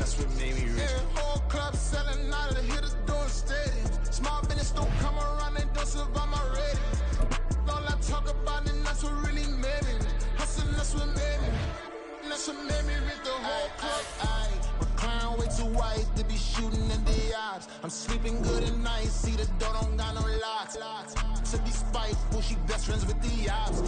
that's what made me rich. Yeah, whole club selling out of the hitters doing stadiums. Small business don't come around, they don't survive my ratings. All I talk about it, that's what really made me rich. Hustle, that's what made me rich. That's what made me rich, the whole club. My client way too white to be shooting in the eyes. I'm sleeping good at night, see the door don't got no locks. To be spiteful, she best friends with the ops.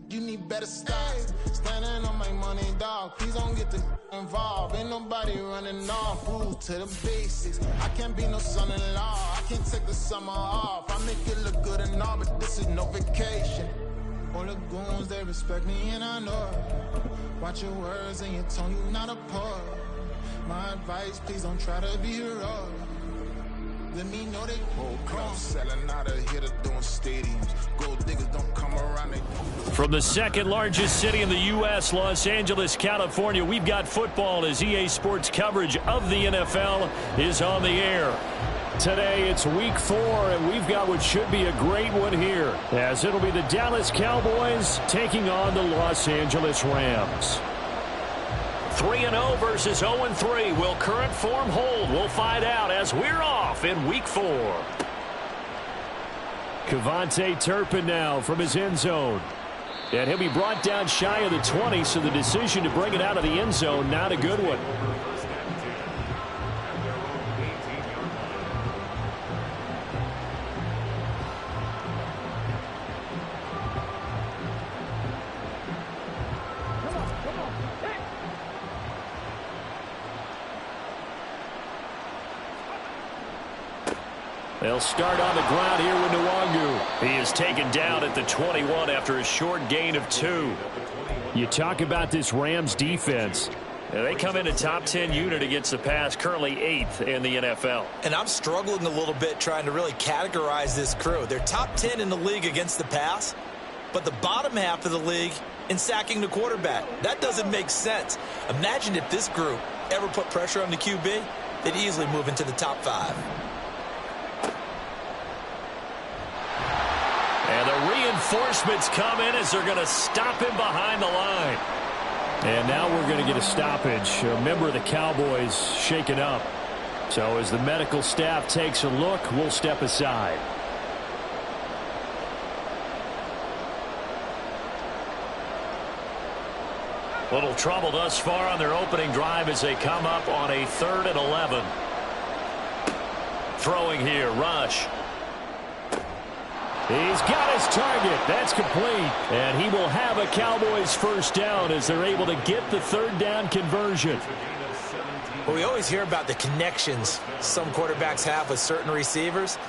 You need better stocks. Standing on my money, dog. Please don't get the involved. Ain't nobody running off. Rules to the basics. I can't be no son-in-law. I can't take the summer off. I make it look good and all, but this is no vacation. All the goons, they respect me and I know it. Watch your words and your tone, you not a poet. My advice, please don't try to be heroic. Let me know they whole club selling out of here to doing stadiums. Gold diggers don't come around. From the second largest city in the U.S., Los Angeles, California, we've got football as EA Sports coverage of the NFL is on the air. Today it's week 4, and we've got what should be a great one here, as it'll be the Dallas Cowboys taking on the Los Angeles Rams. 3-0 versus 0-3. Will current form hold? We'll find out as we're off in week 4. Kevontae Turpin now from his end zone. And he'll be brought down shy of the 20, so the decision to bring it out of the end zone, not a good one. They'll start on the ground here with Nwangu. He is taken down at the 21 after a short gain of 2. You talk about this Rams defense. Yeah, they come in a top 10 unit against the pass, currently 8th in the NFL. And I'm struggling a little bit trying to really categorize this crew. They're top 10 in the league against the pass, but the bottom half of the league in sacking the quarterback. That doesn't make sense. Imagine if this group ever put pressure on the QB, they'd easily move into the top 5. And the reinforcements come in as they're going to stop him behind the line. And now we're going to get a stoppage. A member of the Cowboys shaken up. So as the medical staff takes a look, we'll step aside. Little trouble thus far on their opening drive as they come up on a 3rd and 11. Throwing here, Rush. He's got his target. That's complete. And he will have a Cowboys first down as they're able to get the 3rd down conversion. Well, we always hear about the connections some quarterbacks have with certain receivers.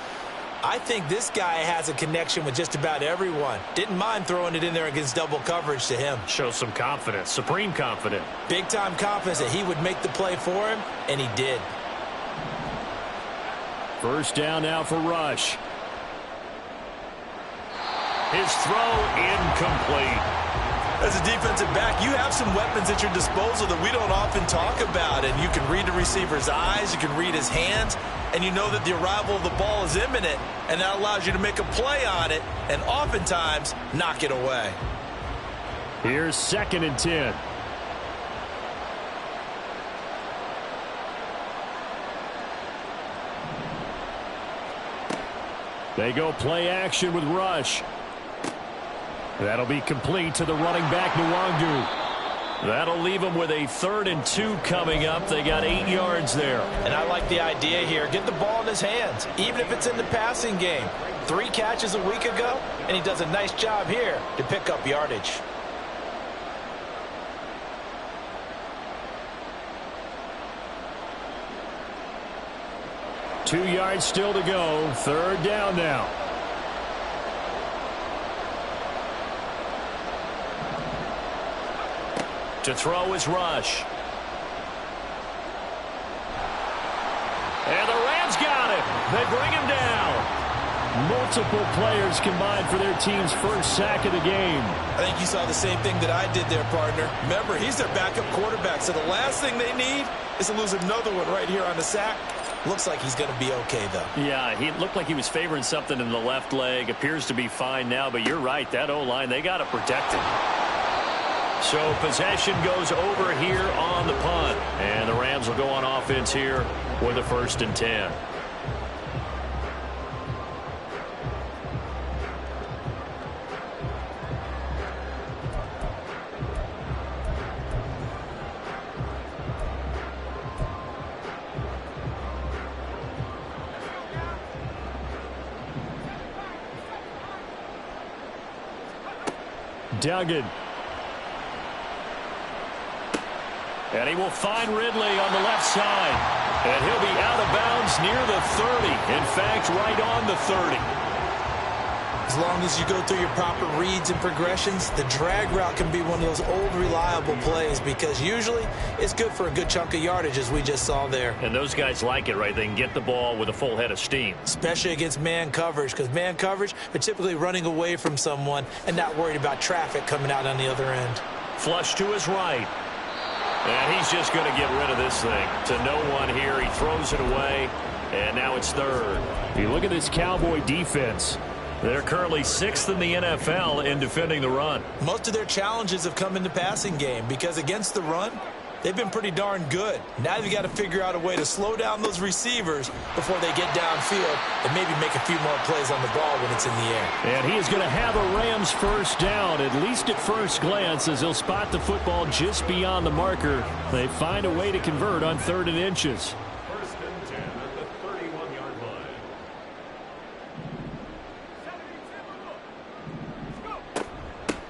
I think this guy has a connection with just about everyone. Didn't mind throwing it in there against double coverage to him. Shows some confidence, supreme confidence. Big-time confidence that he would make the play for him, and he did. First down now for Rush. His throw incomplete. As a defensive back, you have some weapons at your disposal that we don't often talk about. And you can read the receiver's eyes, you can read his hands, and you know that the arrival of the ball is imminent. And that allows you to make a play on it and oftentimes knock it away. Here's 2nd and 10. They go play action with Rush. That'll be complete to the running back, Nwangu. That'll leave them with a 3rd and 2 coming up. They got 8 yards there. And I like the idea here. Get the ball in his hands, even if it's in the passing game. 3 catches a week ago, and he does a nice job here to pick up yardage. Two yards still to go. 3rd down now. To throw is Rush. And the Rams got him. They bring him down. Multiple players combined for their team's first sack of the game. I think you saw the same thing that I did there, partner. Remember, he's their backup quarterback, so the last thing they need is to lose another one right here on the sack. Looks like he's going to be okay, though. Yeah, he looked like he was favoring something in the left leg. Appears to be fine now, but you're right. That O-line, they got to protect him. So possession goes over here on the punt. And the Rams will go on offense here with a 1st and 10. Duggan. And he will find Ridley on the left side. And he'll be out of bounds near the 30. In fact, right on the 30. As long as you go through your proper reads and progressions, the drag route can be one of those old reliable plays because usually it's good for a good chunk of yardage, as we just saw there. And those guys like it, right? They can get the ball with a full head of steam. Especially against man coverage, because man coverage, they're typically running away from someone and not worried about traffic coming out on the other end. Flush to his right. And he's just going to get rid of this thing to no one here. He throws it away, and now it's 3rd. You look at this Cowboy defense. They're currently 6th in the NFL in defending the run. Most of their challenges have come in the passing game because against the run, they've been pretty darn good. Now they've got to figure out a way to slow down those receivers before they get downfield and maybe make a few more plays on the ball when it's in the air. And he is going to have a Rams 1st down, at least at first glance, as he'll spot the football just beyond the marker. They find a way to convert on 3rd and inches.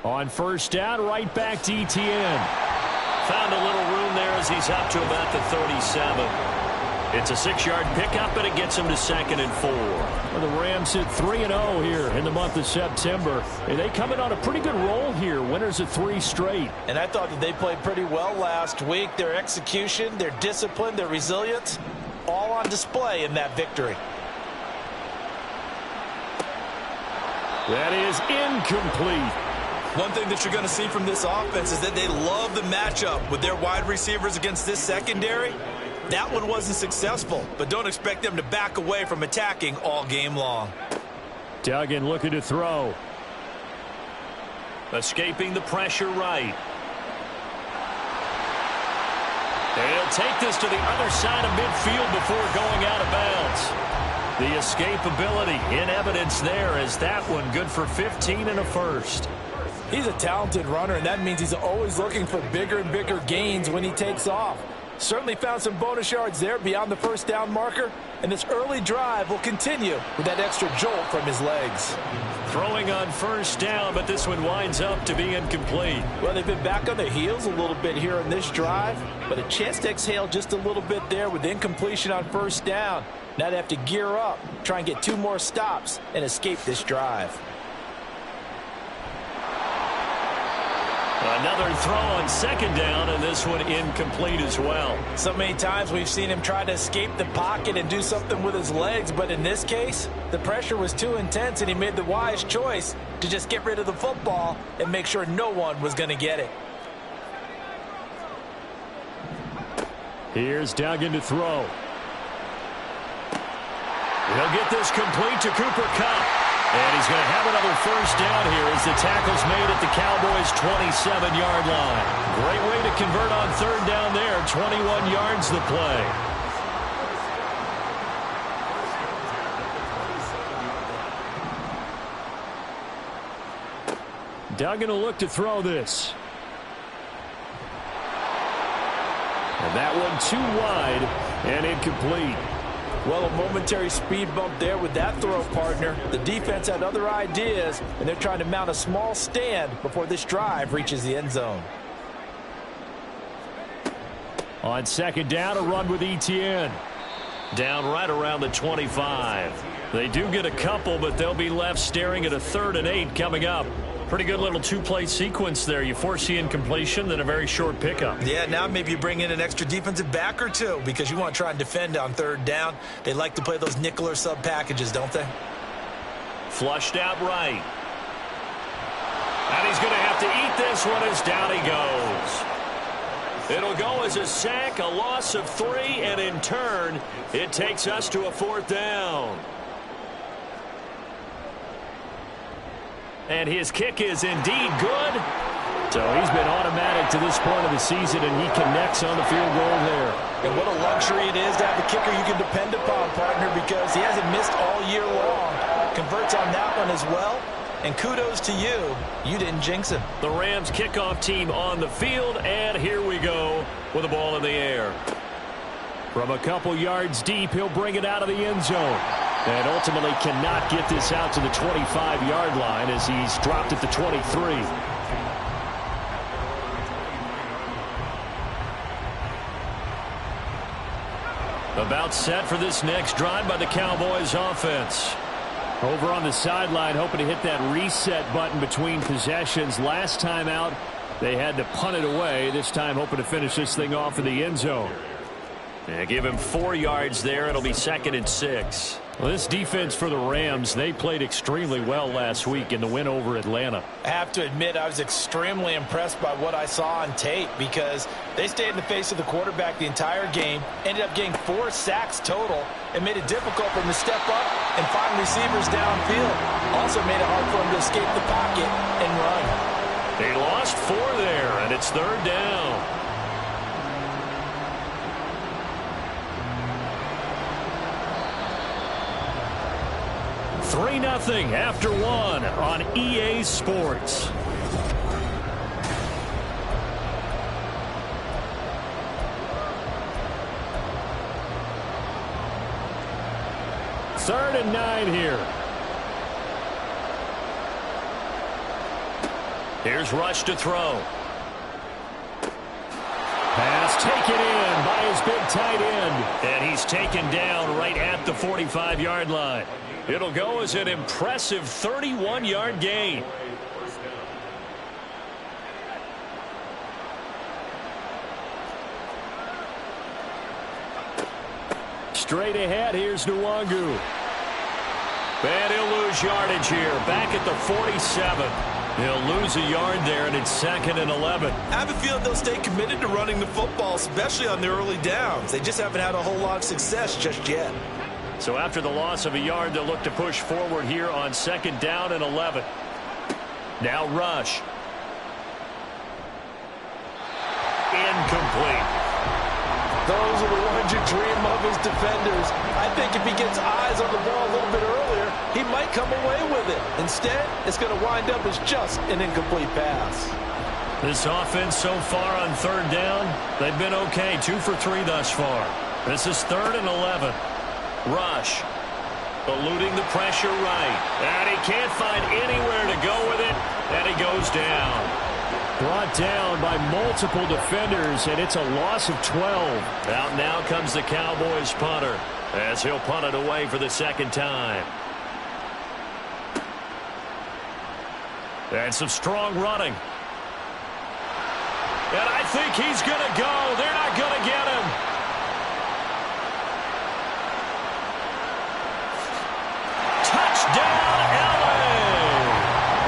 On 1st down, right back to Etienne. Found a little room there as he's up to about the 37. It's a 6-yard pickup, and it gets him to 2nd and 4. Well, the Rams hit 3-0 here in the month of September. And they come in on a pretty good roll here, winners of 3 straight. And I thought that they played pretty well last week. Their execution, their discipline, their resilience, all on display in that victory. That is incomplete. One thing that you're going to see from this offense is that they love the matchup with their wide receivers against this secondary. That one wasn't successful, but don't expect them to back away from attacking all game long. Duggan looking to throw. Escaping the pressure right. And he'll take this to the other side of midfield before going out of bounds. The escapability in evidence there as that one good for 15 and a 1st. He's a talented runner, and that means he's always looking for bigger and bigger gains when he takes off. Certainly found some bonus yards there beyond the 1st down marker, and this early drive will continue with that extra jolt from his legs. Throwing on 1st down, but this one winds up to be incomplete. Well, they've been back on their heels a little bit here in this drive, but a chance to exhale just a little bit there with incompletion on 1st down. Now they have to gear up, try and get 2 more stops, and escape this drive. Another throw on 2nd down, and this one incomplete as well. So many times we've seen him try to escape the pocket and do something with his legs, but in this case, the pressure was too intense, and he made the wise choice to just get rid of the football and make sure no one was going to get it. Here's Duggan to throw. He'll get this complete to Cooper Kupp. And he's going to have another 1st down here as the tackle's made at the Cowboys' 27-yard line. Great way to convert on 3rd down there. 21 yards the play. Duggan will look to throw this. And that one too wide and incomplete. Well, a momentary speed bump there with that throw, partner. The defense had other ideas, and they're trying to mount a small stand before this drive reaches the end zone. On 2nd down, a run with Etienne. Down right around the 25. They do get a couple, but they'll be left staring at a 3rd and 8 coming up. Pretty good little 2-play sequence there. You foresee incompletion, then a very short pickup. Yeah, now maybe you bring in an extra defensive back or 2 because you want to try and defend on 3rd down. They like to play those nickel or sub packages, don't they? Flushed out right. And he's going to have to eat this one as down he goes. It'll go as a sack, a loss of 3, and in turn, it takes us to a 4th down. And his kick is indeed good. So he's been automatic to this point of the season, and he connects on the field goal there. And what a luxury it is to have a kicker you can depend upon, partner, because he hasn't missed all year long. Converts on that one as well. And kudos to you. You didn't jinx him. The Rams kickoff team on the field, and here we go with the ball in the air. From a couple yards deep, he'll bring it out of the end zone. And ultimately cannot get this out to the 25-yard line as he's dropped at the 23. About set for this next drive by the Cowboys offense. Over on the sideline, hoping to hit that reset button between possessions. Last time out, they had to punt it away. This time, hoping to finish this thing off in the end zone. And give him 4 yards there. It'll be 2nd and 6. Well, this defense for the Rams, they played extremely well last week in the win over Atlanta. I have to admit, I was extremely impressed by what I saw on tape because they stayed in the face of the quarterback the entire game, ended up getting 4 sacks total, and made it difficult for him to step up and find receivers downfield. Also made it hard for him to escape the pocket and run. They lost 4 there, and it's 3rd down. 3-0 after 1 on EA Sports. Third and 9 here. Here's Rush to throw. Pass taken in by his big tight end. And he's taken down right at the 45-yard line. It'll go as an impressive 31-yard gain. Straight ahead, here's Nwangu. And he'll lose yardage here. Back at the 47. He'll lose a yard there, and it's 2nd and 11. I have a feeling they'll stay committed to running the football, especially on their early downs. They just haven't had a whole lot of success just yet. So after the loss of a yard, they'll look to push forward here on 2nd down and 11. Now Rush. Incomplete. Those are the ones you dream of as defenders. I think if he gets eyes on the ball a little bit earlier, he might come away with it. Instead, it's going to wind up as just an incomplete pass. This offense so far on 3rd down, they've been okay. 2 for 3 thus far. This is 3rd and 11. Rush, eluding the pressure right. And he can't find anywhere to go with it, and he goes down. Brought down by multiple defenders, and it's a loss of 12. Out now comes the Cowboys punter, as he'll punt it away for the 2nd time. And some strong running. And I think he's going to go. They're not going to get him. Touchdown, LA!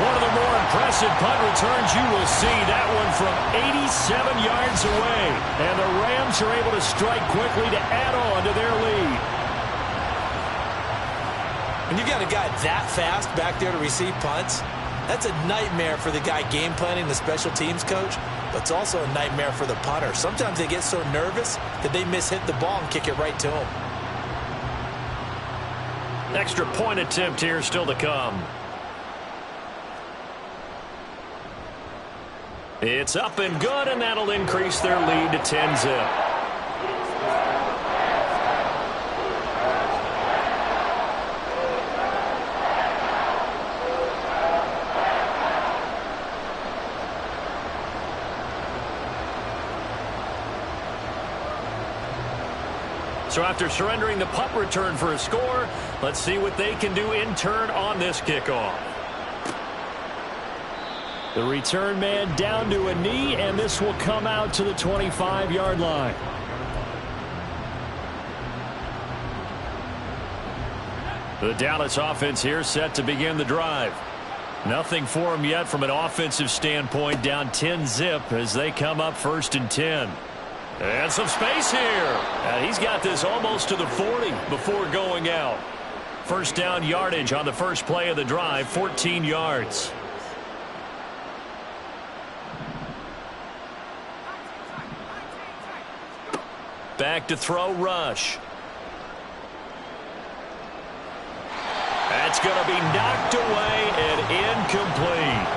One of the more impressive punt returns you will see. That one from 87 yards away. And the Rams are able to strike quickly to add on to their lead. When you got a guy that fast back there to receive punts, that's a nightmare for the guy game planning, the special teams coach, but it's also a nightmare for the punter. Sometimes they get so nervous that they mishit the ball and kick it right to him. Extra point attempt here still to come. It's up and good, and that'll increase their lead to 10-zip. So after surrendering the punt return for a score, let's see what they can do in turn on this kickoff. The return man down to a knee, and this will come out to the 25-yard line. The Dallas offense here set to begin the drive. Nothing for them yet from an offensive standpoint, down 10-zip as they come up 1st and 10. And some space here. And he's got this almost to the 40 before going out. 1st down yardage on the first play of the drive, 14 yards. Back to throw, Rush. That's going to be knocked away and incomplete.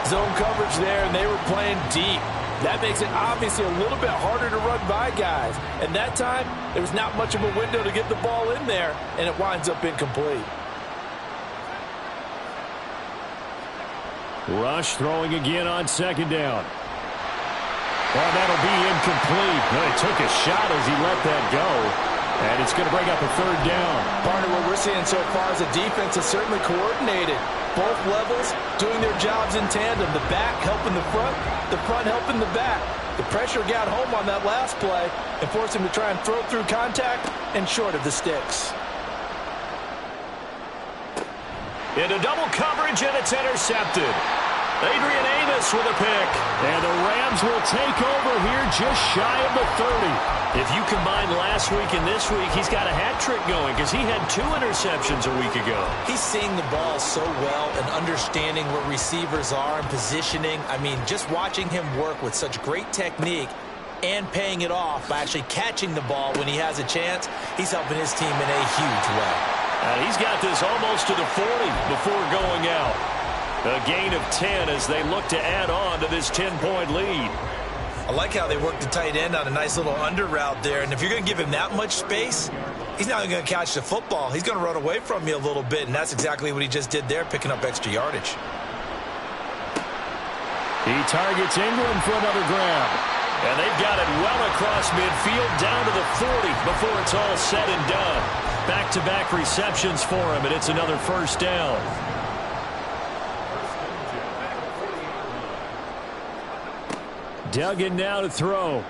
Zone coverage there, and they were playing deep. That makes it obviously a little bit harder to run by guys. And that time, there was not much of a window to get the ball in there, and it winds up incomplete. Rush throwing again on second down. Oh, that'll be incomplete. Well, he took a shot as he let that go. And it's going to bring up a third down. Part of what we're seeing so far is the defense is certainly coordinated. Both levels doing their jobs in tandem. The back helping the front helping the back. The pressure got home on that last play and forced him to try and throw through contact and short of the sticks. Into double coverage, and it's intercepted. Adrian Amos with a pick. And the Rams will take over here just shy of the 30. If you combine last week and this week, he's got a hat trick going because he had 2 interceptions a week ago. He's seeing the ball so well and understanding where receivers are and positioning. I mean, just watching him work with such great technique and paying it off by actually catching the ball when he has a chance, he's helping his team in a huge way. And he's got this almost to the 40 before going out. A gain of 10 as they look to add on to this 10-point lead. I like how they work the tight end on a nice little under route there. And if you're going to give him that much space, he's not going to catch the football. He's going to run away from you a little bit, and that's exactly what he just did there, picking up extra yardage. He targets Ingram for another grab. And they've got it well across midfield down to the 40 before it's all said and done. Back-to-back receptions for him, and it's another first down. Duggan now to throw.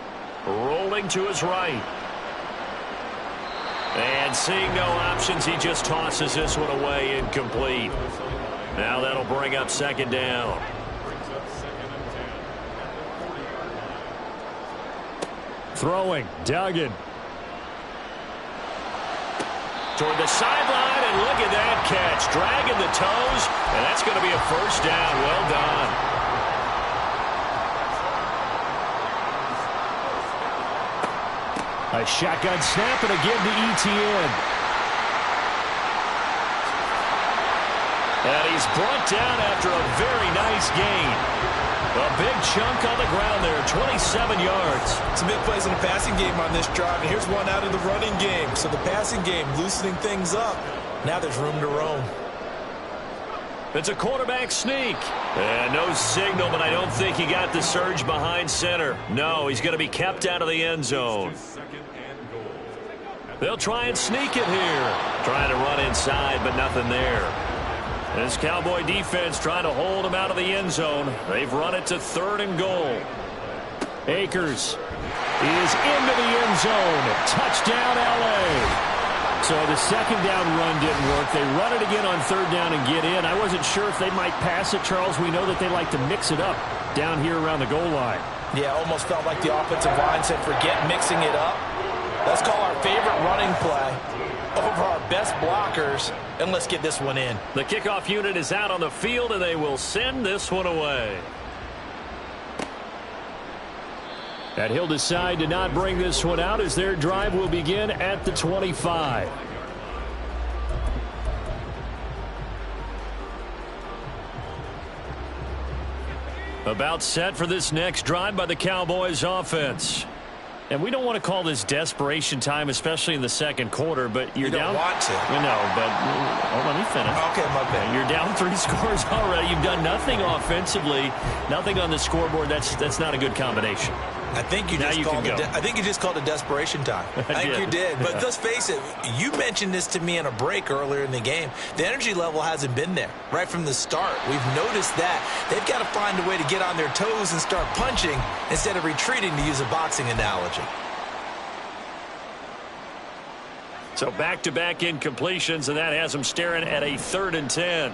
Rolling to his right. And seeing no options, he just tosses this one away, incomplete. Now that'll bring up second down. Throwing, Duggan. Toward the sideline, and look at that catch. Dragging the toes, and that's going to be a first down. Well done. A shotgun snap, and again to Etienne. And he's brought down after a very nice gain. A big chunk on the ground there, 27 yards. Some big plays in the passing game on this drive, and here's one out of the running game. So the passing game loosening things up. Now there's room to roam. It's a quarterback sneak. And no signal, but I don't think he got the surge behind center. No, he's going to be kept out of the end zone. They'll try and sneak it here. Trying to run inside, but nothing there. This Cowboy defense trying to hold him out of the end zone. They've run it to 3rd and goal. Akers is into the end zone. Touchdown, L.A. So the second down run didn't work. They run it again on 3rd down and get in. I wasn't sure if they might pass it, Charles. We know that they like to mix it up down here around the goal line. Yeah, almost felt like the offensive line said, forget mixing it up. Let's call our favorite running play over our best blockers, and let's get this one in. The kickoff unit is out on the field, and they will send this one away. And he'll decide to not bring this one out as their drive will begin at the 25. About set for this next drive by the Cowboys offense. And we don't want to call this desperation time, especially in the second quarter, but you're down. You don't want to. No, but let me finish. Okay, my bad. You're down 3 scores already. You've done nothing offensively, nothing on the scoreboard. That's not a good combination. I think you just called it desperation time. I think you did. But let's face it, you mentioned this to me in a break earlier in the game. The energy level hasn't been there right from the start. We've noticed that. They've got to find a way to get on their toes and start punching instead of retreating, to use a boxing analogy. So back-to-back incompletions, and that has them staring at a 3rd and 10.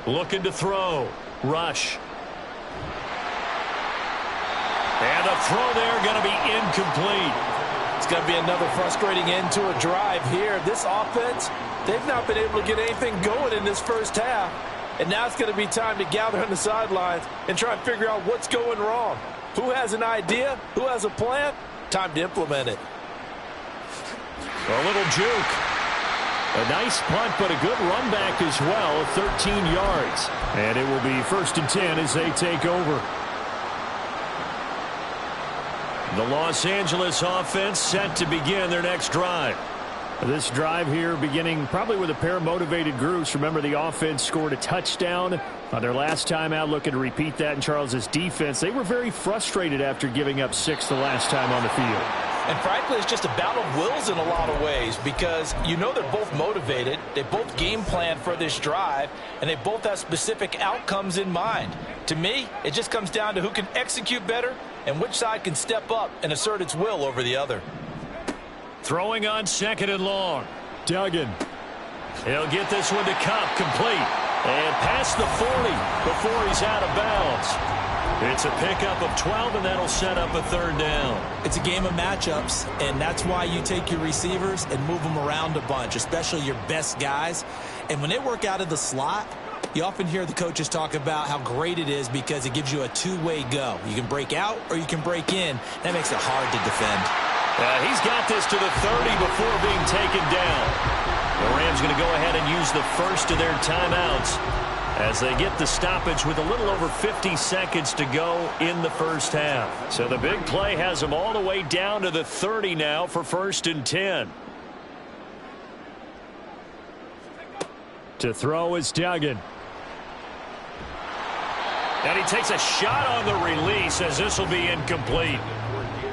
Looking to throw. Rush. And the throw there going to be incomplete. It's going to be another frustrating end to a drive here. This offense, they've not been able to get anything going in this first half. And now it's going to be time to gather on the sidelines and try and figure out what's going wrong. Who has an idea? Who has a plan? Time to implement it. A little juke. A nice punt, but a good run back as well, 13 yards. And it will be 1st and 10 as they take over. The Los Angeles offense set to begin their next drive. This drive here beginning probably with a pair of motivated groups. Remember, the offense scored a touchdown on their last time out, looking to repeat that in Charles's defense. They were very frustrated after giving up 6 the last time on the field. And frankly, it's just a battle of wills in a lot of ways because you know they're both motivated. They both game plan for this drive, and they both have specific outcomes in mind. To me, it just comes down to who can execute better and which side can step up and assert its will over the other. Throwing on 2nd and long. Duggan. He'll get this one to Cup, complete. And past the 40 before he's out of bounds. It's a pickup of 12, and that'll set up a 3rd down. It's a game of matchups, and that's why you take your receivers and move them around a bunch, especially your best guys. And when they work out of the slot, you often hear the coaches talk about how great it is because it gives you a two-way go. You can break out or you can break in. That makes it hard to defend. He's got this to the 30 before being taken down. The Rams going to go ahead and use the first of their timeouts as they get the stoppage with a little over 50 seconds to go in the first half. So the big play has them all the way down to the 30 now for 1st and 10. To throw is Duggan. And he takes a shot on the release as this will be incomplete.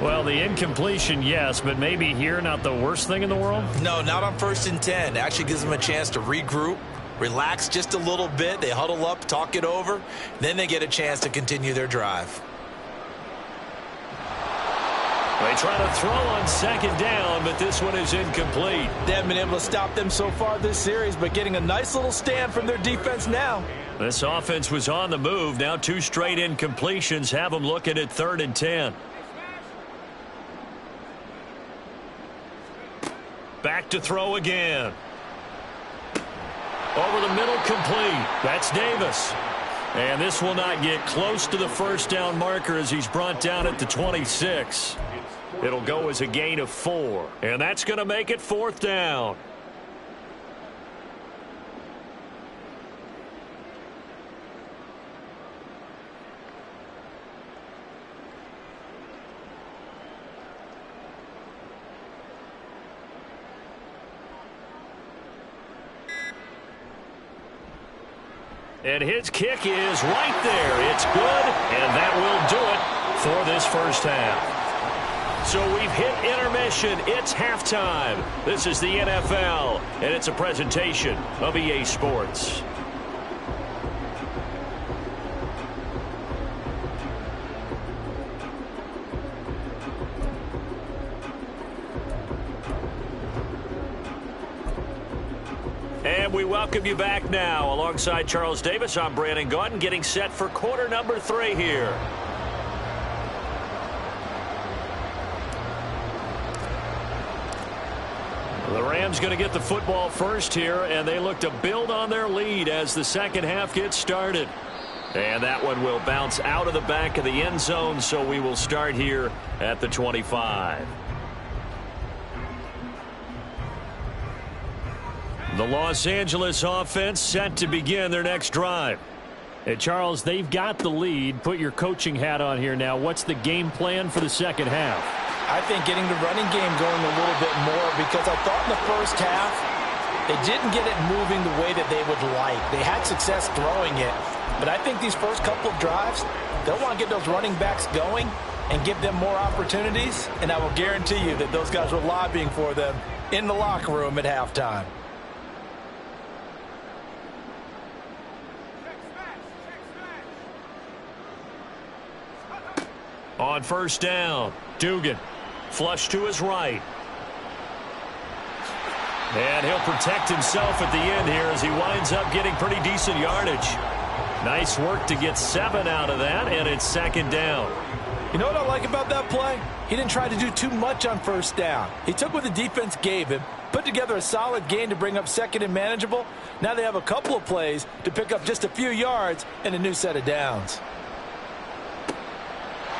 Well, the incompletion, yes, but maybe here not the worst thing in the world? No, not on 1st and 10. It actually gives them a chance to regroup, relax just a little bit. They huddle up, talk it over. Then they get a chance to continue their drive. They try to throw on 2nd down, but this one is incomplete. They haven't been able to stop them so far this series, but getting a nice little stand from their defense now. This offense was on the move. Now 2 straight incompletions have them looking at 3rd and 10. Back to throw again. Over the middle, complete. That's Davis. And this will not get close to the 1st down marker as he's brought down at the 26. It'll go as a gain of 4. And that's going to make it 4th down. And his kick is right there. It's good, and that will do it for this first half. So we've hit intermission. It's halftime. This is the NFL, and it's a presentation of EA Sports. And we welcome you back now. Alongside Charles Davis, I'm Brandon Gaudin, getting set for quarter number 3 here. The Rams going to get the football first here, and they look to build on their lead as the second half gets started. And that one will bounce out of the back of the end zone, so we will start here at the 25. The Los Angeles offense set to begin their next drive. Hey, Charles, they've got the lead. Put your coaching hat on here now. What's the game plan for the second half? I think getting the running game going a little bit more because I thought in the first half they didn't get it moving the way that they would like. They had success throwing it, but I think these first couple of drives, they'll want to get those running backs going and give them more opportunities, and I will guarantee you that those guys were lobbying for them in the locker room at halftime. On first down, Dugan, flush to his right. And he'll protect himself at the end here as he winds up getting pretty decent yardage. Nice work to get 7 out of that, and it's second down. You know what I like about that play? He didn't try to do too much on first down. He took what the defense gave him, put together a solid gain to bring up second and manageable. Now they have a couple of plays to pick up just a few yards and a new set of downs.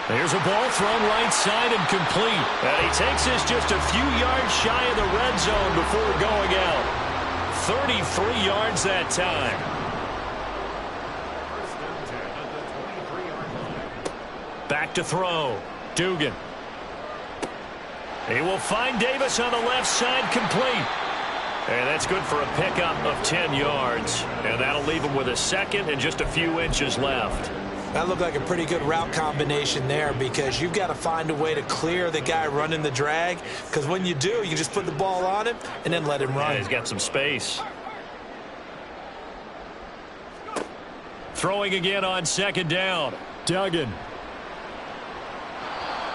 Here's a ball thrown right side and complete. And he takes this just a few yards shy of the red zone before going out. 33 yards that time. Back to throw. Dugan. He will find Davis on the left side, complete. And that's good for a pickup of 10 yards. And that'll leave him with a second and just a few inches left. That looked like a pretty good route combination there, because you've got to find a way to clear the guy running the drag, because when you do, you just put the ball on him and then let him run. Yeah, he's got some space. Throwing again on second down. Duggan.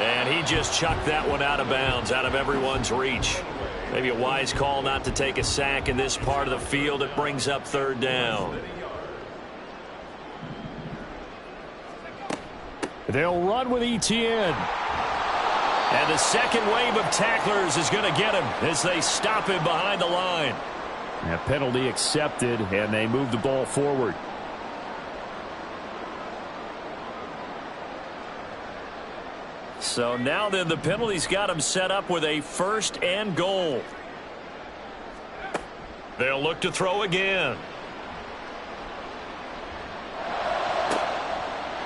And he just chucked that one out of bounds, out of everyone's reach. Maybe a wise call not to take a sack in this part of the field. It brings up third down. They'll run with Etienne. And the second wave of tacklers is going to get him as they stop him behind the line. That penalty accepted, and they move the ball forward. So now then, the penalty's got him set up with a 1st and goal. They'll look to throw again.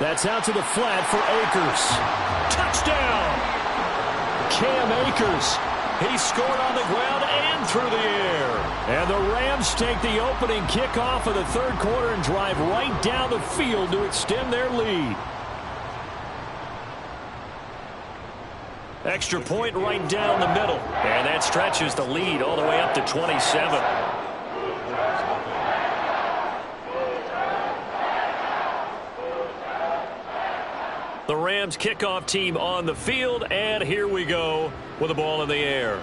That's out to the flat for Akers. Touchdown! Cam Akers. He scored on the ground and through the air. And the Rams take the opening kickoff of the third quarter and drive right down the field to extend their lead. Extra point right down the middle. And that stretches the lead all the way up to 27. The Rams kickoff team on the field, and here we go with the ball in the air.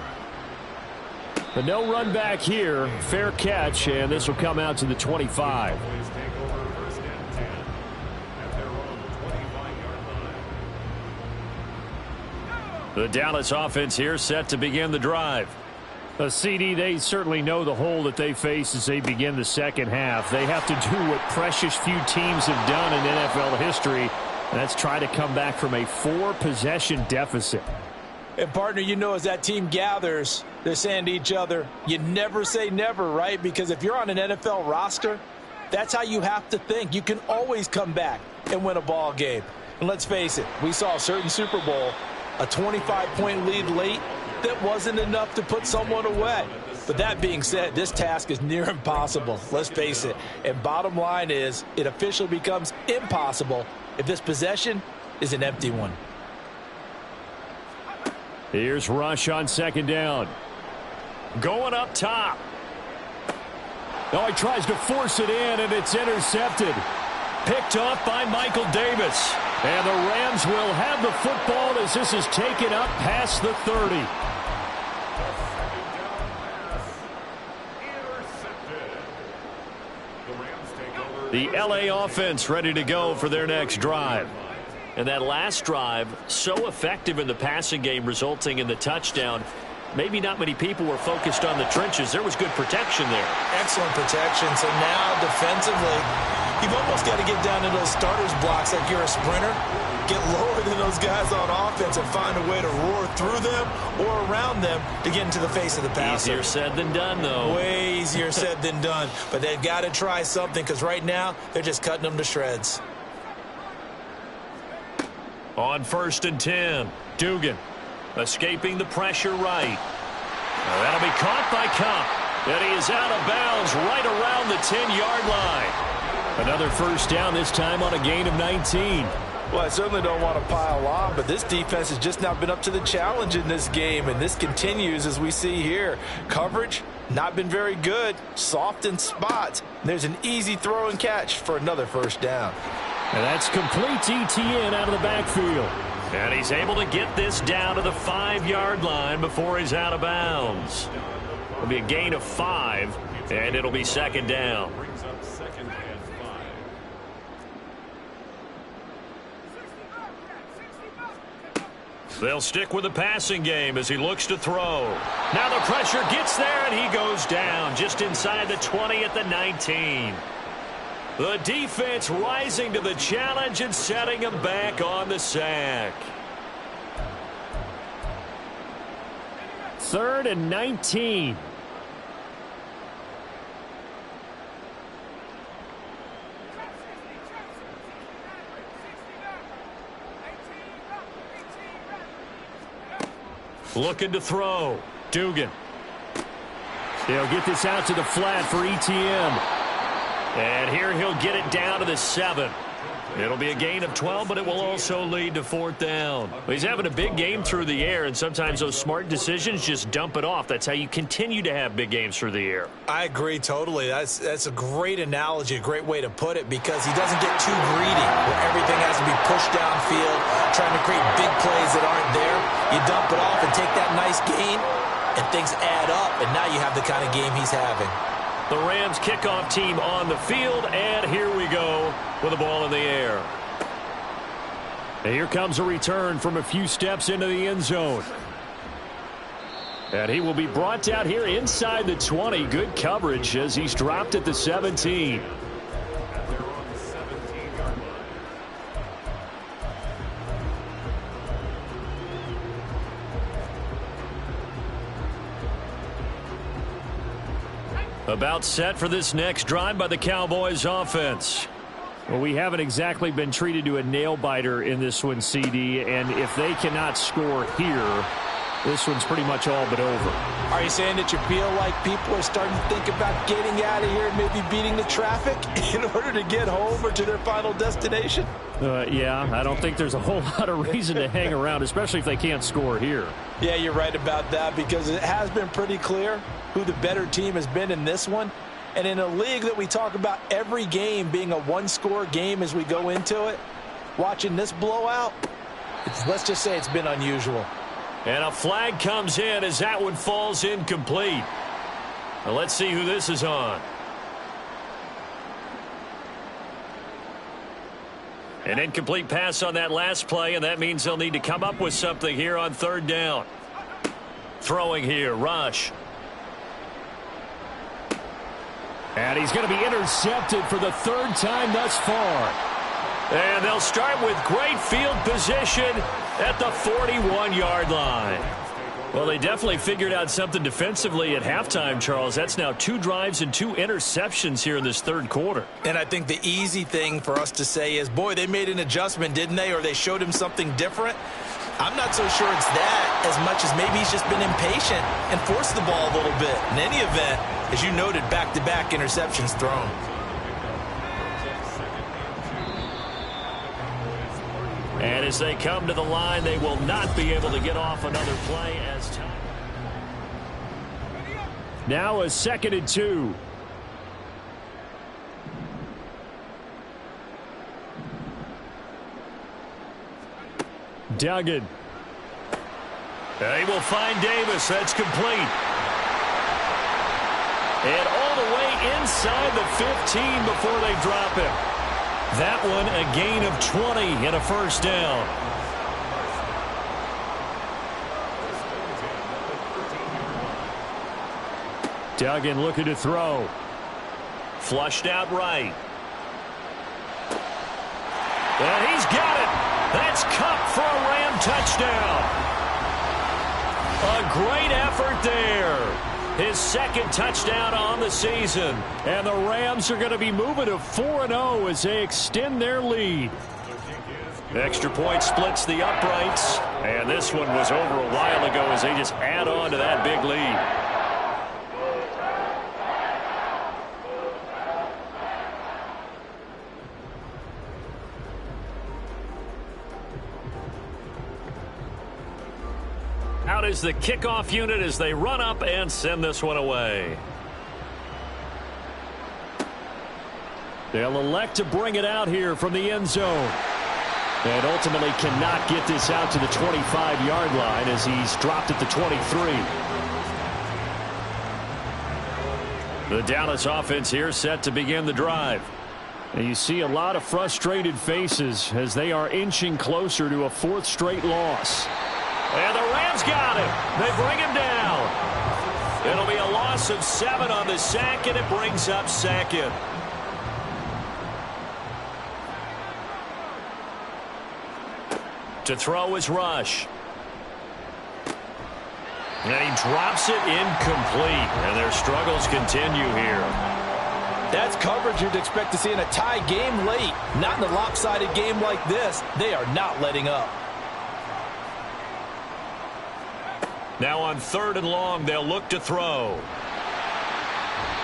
The no run back here, fair catch, and this will come out to the 25. The Dallas offense here set to begin the drive. A CD, they certainly know the hole that they face as they begin the second half. They have to do what precious few teams have done in NFL history. And that's try to come back from a 4-possession deficit. And, partner, you know, as that team gathers, they're saying to each other, you never say never, right? Because if you're on an NFL roster, that's how you have to think. You can always come back and win a ball game. And let's face it, we saw a certain Super Bowl, a 25-point lead late, that wasn't enough to put someone away. But that being said, this task is near impossible. Let's face it. And bottom line is, it officially becomes impossible if this possession is an empty one. Here's Rush on second down. Going up top. Oh, he tries to force it in, and it's intercepted. Picked off by Michael Davis. And the Rams will have the football as this is taken up past the 30. The LA offense ready to go for their next drive. And that last drive, so effective in the passing game, resulting in the touchdown. Maybe not many people were focused on the trenches. There was good protection there. Excellent protection. So now defensively, you've almost got to get down to those starters blocks like you're a sprinter. Get lower than those guys on offense and find a way to roar through them or around them to get into the face of the passer. Easier said than done, though. Way easier said than done. But they've got to try something, because right now they're just cutting them to shreds. On 1st and 10, Dugan escaping the pressure right. That'll be caught by Cup. And he is out of bounds right around the 10-yard line. Another first down, this time on a gain of 19. Well, I certainly don't want to pile on, but this defense has just not been up to the challenge in this game, and this continues as we see here. Coverage, not been very good, soft in spots. There's an easy throw and catch for another first down. And that's complete to Etienne out of the backfield. And he's able to get this down to the 5-yard line before he's out of bounds. It'll be a gain of 5, and it'll be second down. They'll stick with the passing game as he looks to throw. Now the pressure gets there, and he goes down just inside the 20 at the 19. The defense rising to the challenge and setting him back on the sack. 3rd and 19. Looking to throw. Dugan. They'll get this out to the flat for ETN. And here he'll get it down to the 7. It'll be a gain of 12, but it will also lead to 4th down. Well, he's having a big game through the air, and sometimes those smart decisions just dump it off. That's how you continue to have big games through the air. I agree totally. That's a great analogy, a great way to put it, because he doesn't get too greedy where everything has to be pushed downfield, trying to create big plays that aren't there. You dump it off and take that nice gain, and things add up, and now you have the kind of game he's having. The Rams kickoff team on the field, and here we go with the ball in the air. And here comes a return from a few steps into the end zone. And he will be brought down here inside the 20. Good coverage as he's dropped at the 17. About set for this next drive by the Cowboys offense. Well, we haven't exactly been treated to a nail-biter in this one, CD, and if they cannot score here, this one's pretty much all but over. Are you saying that you feel like people are starting to think about getting out of here and maybe beating the traffic in order to get home or to their final destination? Yeah, I don't think there's a whole lot of reason to hang around, especially if they can't score here. Yeah, you're right about that, because it has been pretty clear who the better team has been in this one. And in a league that we talk about every game being a one-score game as we go into it, watching this blowout, let's just say it's been unusual. And a flag comes in as that one falls incomplete. Now let's see who this is on. An incomplete pass on that last play, and that means they'll need to come up with something here on 3rd down. Throwing here, Rush. And he's going to be intercepted for the 3rd time thus far. And they'll start with great field position at the 41-yard line. Well, they definitely figured out something defensively at halftime, Charles. That's now 2 drives and 2 interceptions here in this 3rd quarter. And I think the easy thing for us to say is, boy, they made an adjustment, didn't they? Or they showed him something different. I'm not so sure it's that as much as maybe he's just been impatient and forced the ball a little bit. In any event, as you noted, back-to-back interceptions thrown. And as they come to the line, they will not be able to get off another play as time. Now a 2nd and 2. Duggan. They will find Davis. That's complete. And all the way inside the 15 before they drop him. That one a gain of 20 and a 1st down. Duggan looking to throw. Flushed out right. And he's got it. That's Cup for a Ram touchdown. A great effort there. His 2nd touchdown on the season. And the Rams are going to be moving to 4-0 as they extend their lead. Extra point splits the uprights. And this one was over a while ago as they just add on to that big lead. Out is the kickoff unit as they run up and send this one away. They'll elect to bring it out here from the end zone. And ultimately cannot get this out to the 25-yard line as he's dropped at the 23. The Dallas offense here set to begin the drive. And you see a lot of frustrated faces as they are inching closer to a 4th straight loss. And the Rams got him. They bring him down. It'll be a loss of 7 on the sack, and it brings up 2nd. To throw is Rush. And he drops it incomplete. And their struggles continue here. That's coverage you'd expect to see in a tie game late. Not in a lopsided game like this. They are not letting up. Now on 3rd and long, they'll look to throw.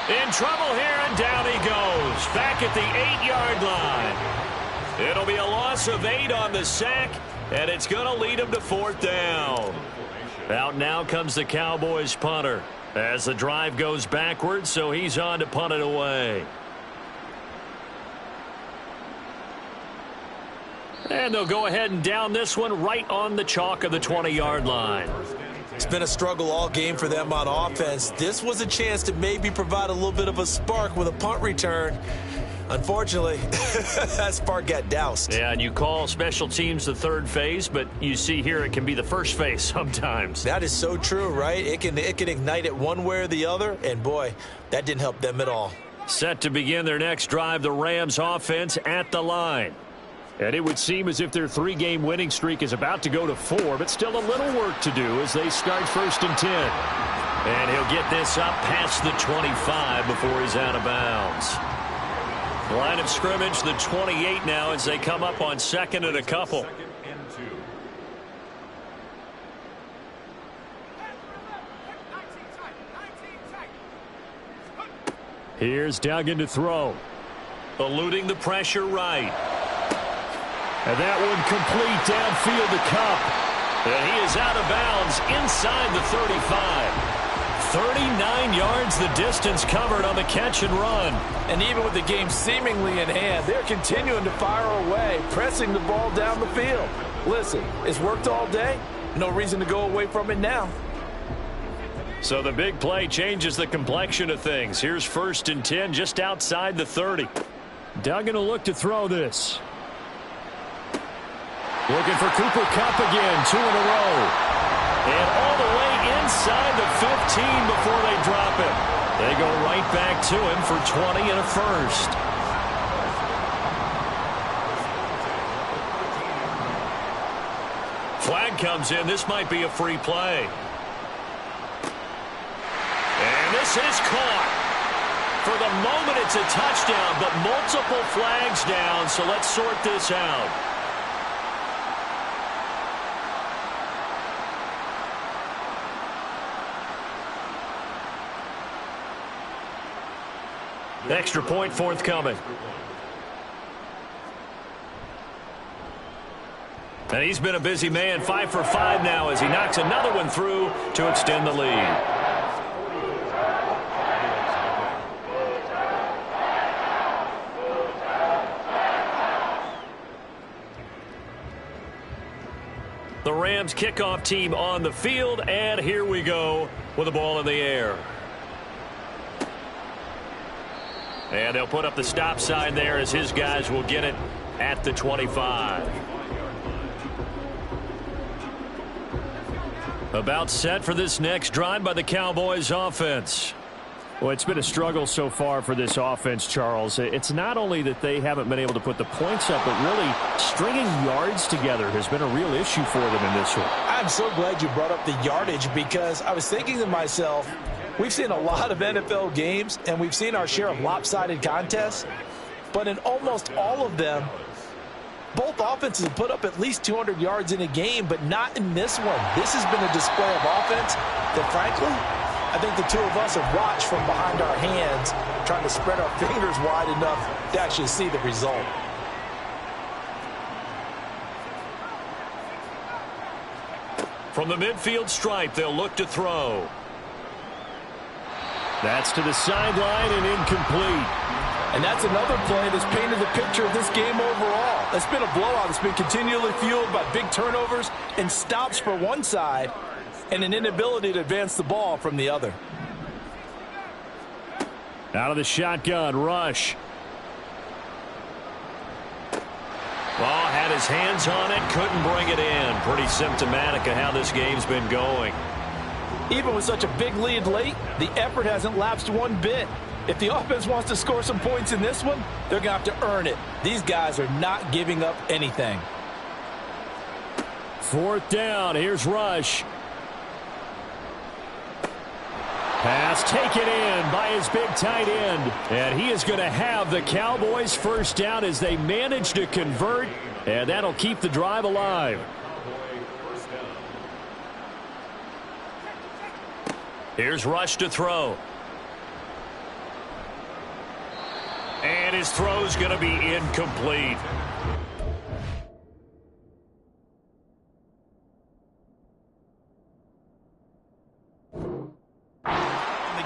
In trouble here, and down he goes. Back at the 8-yard line. It'll be a loss of 8 on the sack, and it's going to lead him to 4th down. Out now comes the Cowboys punter as the drive goes backwards, so he's on to punt it away. And they'll go ahead and down this one right on the chalk of the 20-yard line. It's been a struggle all game for them on offense. This was a chance to maybe provide a little bit of a spark with a punt return. Unfortunately, that spark got doused. Yeah, and you call special teams the third phase, but you see here it can be the first phase sometimes. That is so true, right? It can ignite it one way or the other, and boy, that didn't help them at all. Set to begin their next drive, the Rams offense at the line. And it would seem as if their 3-game winning streak is about to go to 4, but still a little work to do as they start 1st and 10. And he'll get this up past the 25 before he's out of bounds. Line of scrimmage, the 28 now as they come up on 2nd and a couple. Here's Duggan to throw. Eluding the pressure right. And that one complete downfield to Kupp. And he is out of bounds inside the 35. 39 yards the distance covered on the catch and run. And even with the game seemingly in hand, they're continuing to fire away, pressing the ball down the field. Listen, it's worked all day. No reason to go away from it now. So the big play changes the complexion of things. Here's 1st and 10 just outside the 30. Duggan will look to throw this. Looking for Cooper Kupp again, 2 in a row. And all the way inside the 15 before they drop it. They go right back to him for 20 and a first. Flag comes in. This might be a free play. And this is caught. For the moment, it's a touchdown, but multiple flags down, so let's sort this out. Extra point forthcoming. And he's been a busy man, 5 for 5 now as he knocks another one through to extend the lead. The Rams kickoff team on the field, and here we go with the ball in the air. And they'll put up the stop sign there as his guys will get it at the 25. About set for this next drive by the Cowboys offense. Well, it's been a struggle so far for this offense, Charles. It's not only that they haven't been able to put the points up, but really stringing yards together has been a real issue for them in this one. I'm so glad you brought up the yardage because I was thinking to myself, we've seen a lot of NFL games, and we've seen our share of lopsided contests. But in almost all of them, both offenses have put up at least 200 yards in a game, but not in this one. This has been a display of offense that, frankly, I think the two of us have watched from behind our hands, trying to spread our fingers wide enough to actually see the result. From the midfield stripe, they'll look to throw. That's to the sideline and incomplete. And that's another play that's painted the picture of this game overall. It's been a blowout. It's been continually fueled by big turnovers and stops for one side and an inability to advance the ball from the other. Out of the shotgun, Rush. Ball had his hands on it, couldn't bring it in. Pretty symptomatic of how this game's been going. Even with such a big lead late, the effort hasn't lapsed one bit. If the offense wants to score some points in this one, they're going to have to earn it. These guys are not giving up anything. 4th down. Here's Rush. Pass taken in by his big tight end. And he is going to have the Cowboys first down as they manage to convert. And that'll keep the drive alive. Here's Rush to throw. And his throw's going to be incomplete.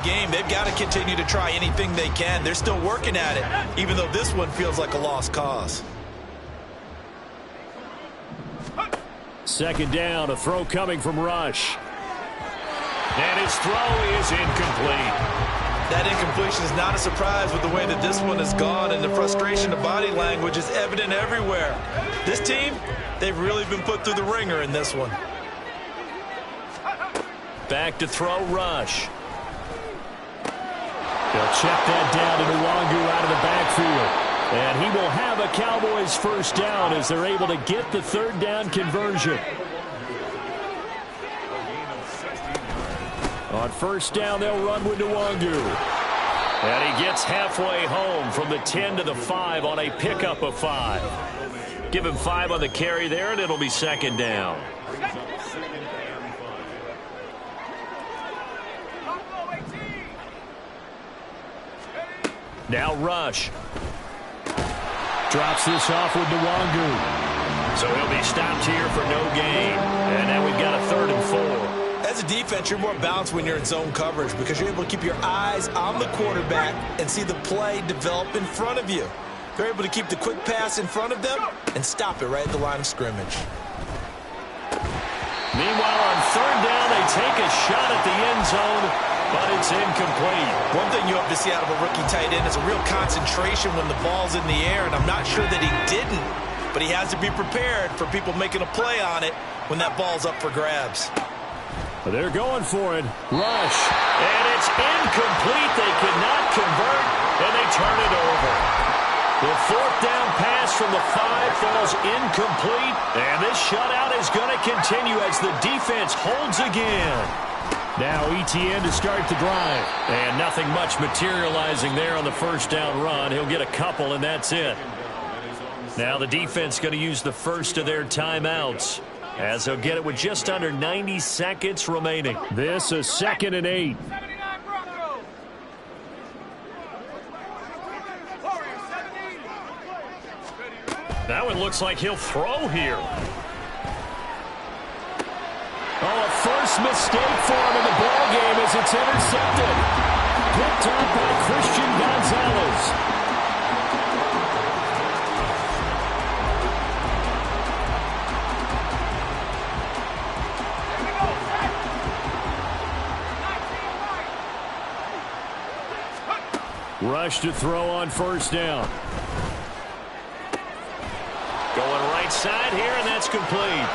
Game, they've got to continue to try anything they can. They're still working at it, even though this one feels like a lost cause. 2nd down, a throw coming from Rush. And his throw is incomplete. That incompletion is not a surprise with the way that this one has gone, and the frustration of body language is evident everywhere. This team, they've really been put through the ringer in this one. Back to throw, Rush. They'll check that down to Nwangu out of the backfield. And he will have a Cowboys first down as they're able to get the 3rd down conversion. On 1st down, they'll run with Nwangu. And he gets halfway home from the 10 to the 5 on a pickup of 5. Give him 5 on the carry there, and it'll be 2nd down. Now Rush. Drops this off with Nwangu. So he'll be stopped here for no gain. And now we've got a 3rd and 4. As a defense, you're more balanced when you're in zone coverage because you're able to keep your eyes on the quarterback and see the play develop in front of you. They're able to keep the quick pass in front of them and stop it right at the line of scrimmage. Meanwhile, on 3rd down, they take a shot at the end zone, but it's incomplete. One thing you hope to see out of a rookie tight end is a real concentration when the ball's in the air, and I'm not sure that he didn't, but he has to be prepared for people making a play on it when that ball's up for grabs. They're going for it. Rush. And it's incomplete. They could not convert, and they turn it over. The 4th down pass from the 5 falls incomplete, and this shutout is going to continue as the defense holds again. Now ETN to start the drive. And nothing much materializing there on the 1st down run. He'll get a couple, and that's it. Now the defense going to use the first of their timeouts, as they'll get it with just under 90 seconds remaining. This is 2nd and 8. Now it looks like he'll throw here. Oh, a first mistake for him in the ballgame as it's intercepted. Picked up by Christian Gonzalez. Rush to throw on 1st down. Going right side here, and that's complete.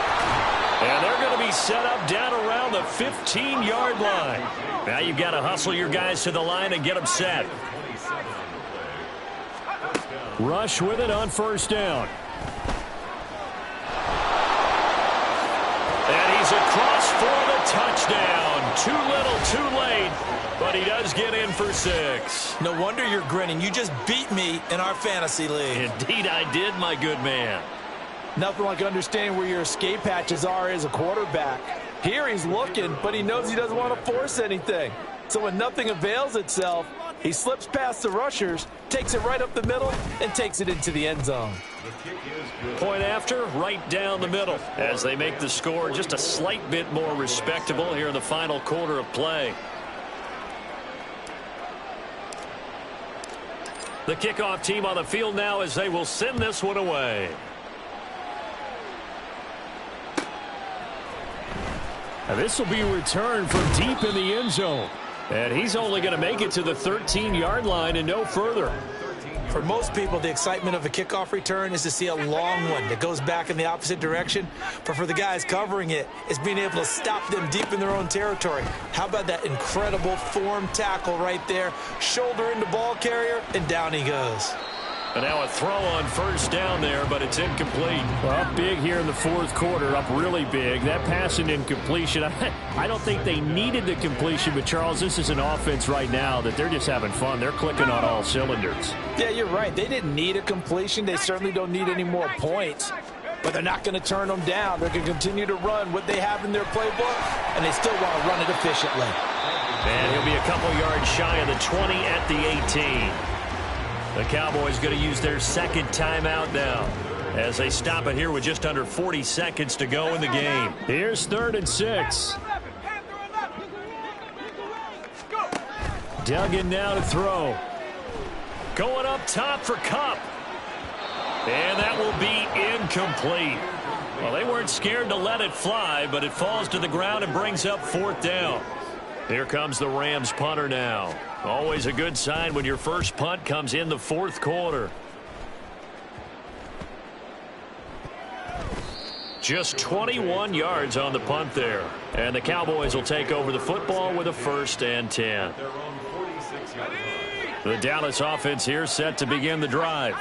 And they're going to be set up down around the 15-yard line. Now you've got to hustle your guys to the line and get them set. Rush with it on 1st down. And he's across for the touchdown. Too little, too late. But he does get in for 6. No wonder you're grinning. You just beat me in our fantasy league. Indeed I did, my good man. Nothing like understanding where your escape hatches are as a quarterback. Here he's looking, but he knows he doesn't want to force anything. So when nothing avails itself, he slips past the rushers, takes it right up the middle, and takes it into the end zone. Point after, right down the middle, as they make the score just a slight bit more respectable here in the final quarter of play. The kickoff team on the field now as they will send this one away. And this will be a return from deep in the end zone. And he's only going to make it to the 13-yard line and no further. For most people, the excitement of a kickoff return is to see a long one that goes back in the opposite direction. But for the guys covering it, it's being able to stop them deep in their own territory. How about that incredible form tackle right there? Shoulder into ball carrier, and down he goes. And now a throw on first down there, but it's incomplete. Well, big here in the fourth quarter, up really big. That pass and incompletion, I don't think they needed the completion, but Charles, this is an offense right now that they're just having fun. They're clicking on all cylinders. Yeah, you're right. They didn't need a completion. They certainly don't need any more points, but they're not going to turn them down. They're going to continue to run what they have in their playbook, and they still want to run it efficiently. And he'll be a couple yards shy of the 20 at the 18. The Cowboys going to use their second timeout now as they stop it here with just under 40 seconds to go in the game. Here's 3rd and 6. Duggan now to throw. Going up top for Kupp. And that will be incomplete. Well, they weren't scared to let it fly, but it falls to the ground and brings up 4th down. Here comes the Rams punter now. Always a good sign when your first punt comes in the fourth quarter. Just 21 yards on the punt there. And the Cowboys will take over the football with a 1st and 10. The Dallas offense here set to begin the drive.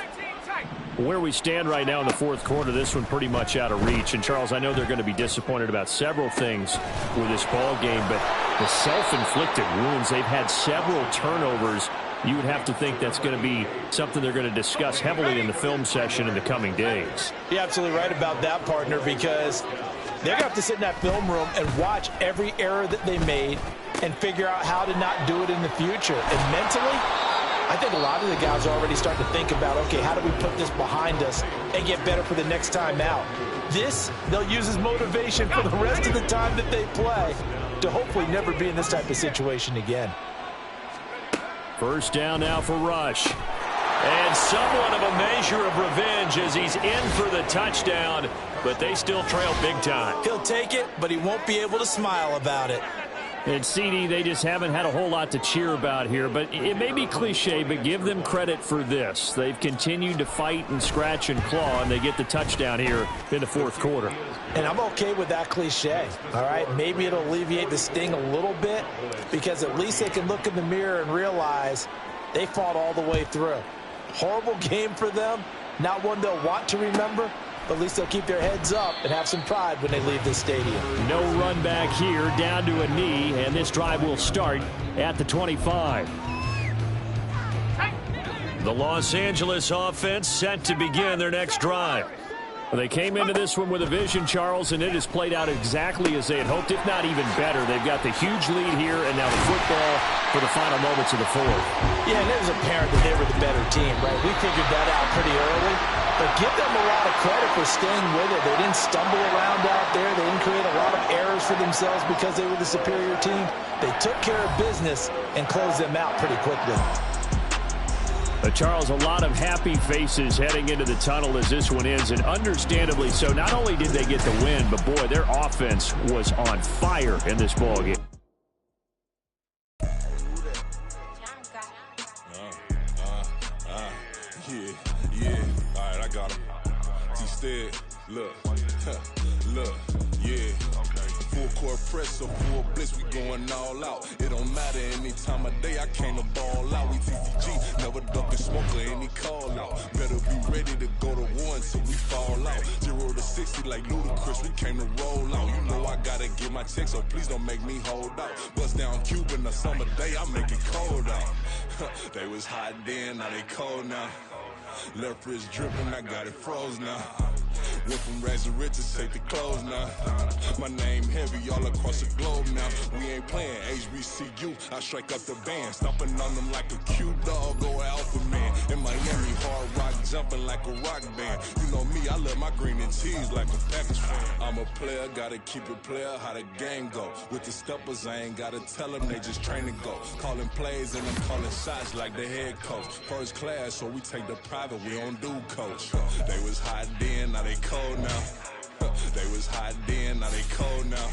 Where we stand right now in the fourth quarter, this one pretty much out of reach. And, Charles, I know they're going to be disappointed about several things with this ball game, but the self-inflicted wounds, they've had several turnovers. You would have to think that's going to be something they're going to discuss heavily in the film session in the coming days. You're absolutely right about that, partner, because they're going to have to sit in that film room and watch every error that they made and figure out how to not do it in the future. And mentally, I think a lot of the guys are already starting to think about, okay, how do we put this behind us and get better for the next time out? This, they'll use as motivation for the rest of the time that they play to hopefully never be in this type of situation again. First down now for Rush. And somewhat of a measure of revenge as he's in for the touchdown, but they still trail big time. He'll take it, but he won't be able to smile about it. And CD, they just haven't had a whole lot to cheer about here, but it may be cliche, but give them credit for this. They've continued to fight and scratch and claw, and they get the touchdown here in the fourth quarter. And I'm okay with that cliche, all right? Maybe it'll alleviate the sting a little bit because at least they can look in the mirror and realize they fought all the way through. Horrible game for them, not one they'll want to remember, but at least they'll keep their heads up and have some pride when they leave this stadium. No run back here, down to a knee, and this drive will start at the 25. The Los Angeles offense set to begin their next drive. They came into this one with a vision, Charles, and it has played out exactly as they had hoped, if not even better. They've got the huge lead here, and now the football for the final moments of the fourth. Yeah, and it was apparent that they were the better team, right? We figured that out pretty early. But give them a lot of credit for staying with it. They didn't stumble around out there. They didn't create a lot of errors for themselves because they were the superior team. They took care of business and closed them out pretty quickly. Charles, a lot of happy faces heading into the tunnel as this one ends, and understandably so. Not only did they get the win, but, boy, their offense was on fire in this ballgame. Yeah. All right, I got him. T-Stead, look, yeah. Full court press or full blitz, we going all out. It don't matter any time of day, I came to ball out. We TTG, never ducking smoke or any call out. Better be ready to go to war until we fall out. 0 to 60 like Ludacris, we came to roll out. You know I gotta get my check, so please don't make me hold out. Bust down Cuban a summer day, I make it cold out. They was hot then, now they cold now. Left wrist dripping, I got it froze now. Went from rags to riches, take the clothes now. My name heavy all across the globe now. We ain't playing HBCU, I strike up the band. Stomping on them like a cute dog, go alpha man. In Miami, hard rock jumping like a rock band. You know me, I love my green and cheese like a Packers fan. I'm a player, gotta keep it player, how the game go. With the steppers, I ain't gotta tell them, they just train to go. Calling plays and I'm calling shots like the head coach. First class, so we take the private, we don't do coach. They was hot then, now they cold now. They was hot then, now they cold now.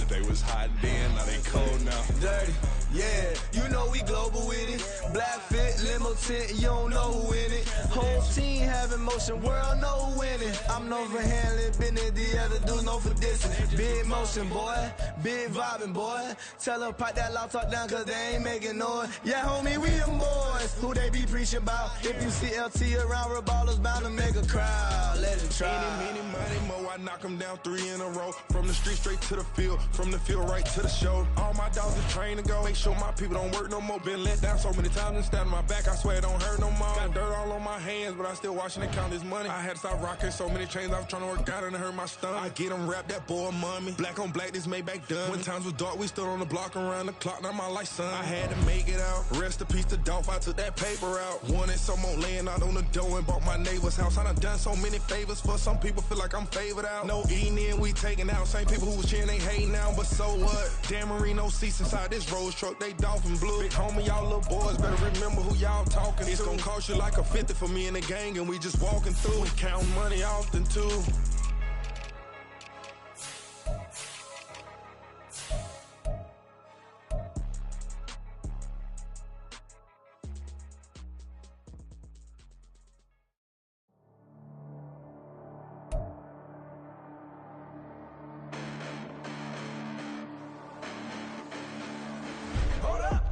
They was hot then, now they cold now. Dirty, Yeah, you know we global with it. Black fit, limo tint, you don't know who in it. Whole team having motion, world know who winning. I'm known for handling business, the other dudes known for dissing. Big motion, boy, big vibing, boy. Tell her pipe that loud talk down, cause they ain't making noise. Yeah, homie, we them boys. Who they be preaching about? If you see LT around, Reballo's bound to make a crowd. Let it try. Any, money, mo, I knock them down 3 in a row. From the street straight to the field, from the field right to the show. All my dogs are trained to go. Make sure my people don't work no more. Been let down so many times and stand on my back, I swear it don't hurt no more. Got dirt all on my hands, but I still watching and count this money. I had to stop rocking so many chains, I was trying to work out and it hurt my stomach. I get them rap, that boy mommy. Black on black, this Maybach done. When times was dark, we stood on the block around the clock, now my life son. I had to make it out. Rest in peace to Dolph, I took that paper out. Wanted some more laying out on the dough and bought my neighbor's house. I done so many favors for some people, feel like I'm favored out. No eating in, we taking out. Same people who was cheering, they hating now, but so what? Dan Marino seats inside this Rolls truck, they dolphin blue. Big homie, y'all little boys better remember who y'all talking to. It's gonna cost you like a 50 for me and the gang, and we just walking through. We counting money often too.